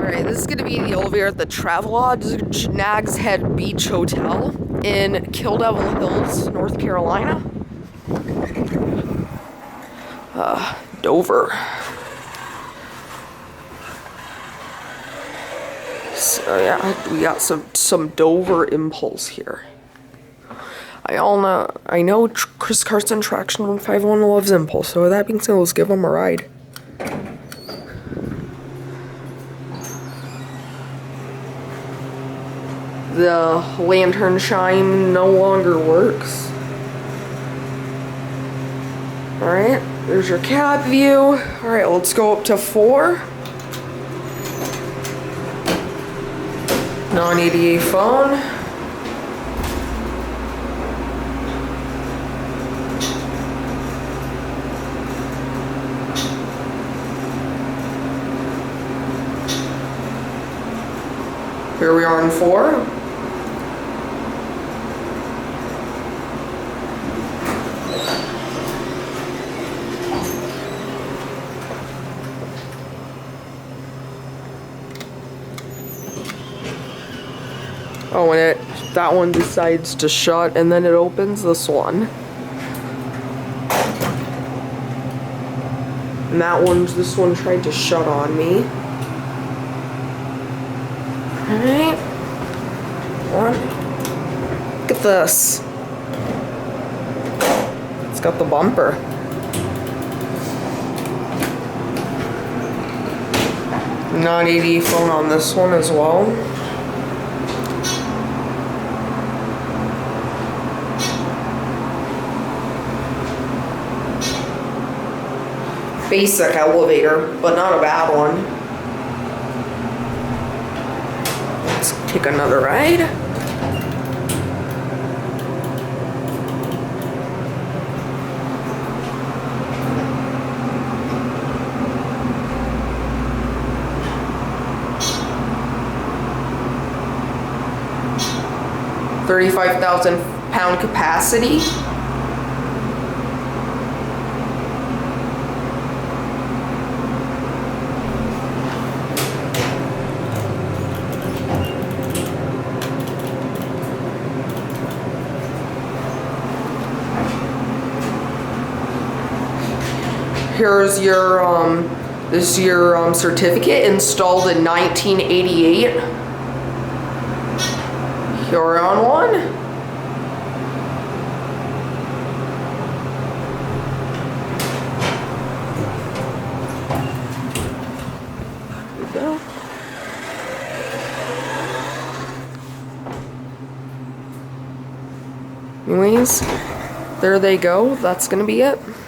Alright, this is going to be the elevator at the Travelodge Nags Head Beach Hotel in Kill Devil Hills, North Carolina. Dover. So yeah, we got some Dover impulse here. I know Chris Carson Traction 151 loves impulse, so with that being said, let's give him a ride. The lantern chime no longer works. Alright, there's your cab view. Alright, let's go up to 4. Non-ADA phone. Here we are in 4. Oh, and that one decides to shut, and then it opens this one. And this one tried to shut on me. Alright. Look at this. It's got the bumper. Non-ADA phone on this one as well. Basic elevator, but not a bad one. Let's take another ride. £35,000 capacity. Here's your this is your certificate, installed in 1988. You're on one. There we go. Anyways, there they go. That's gonna be it.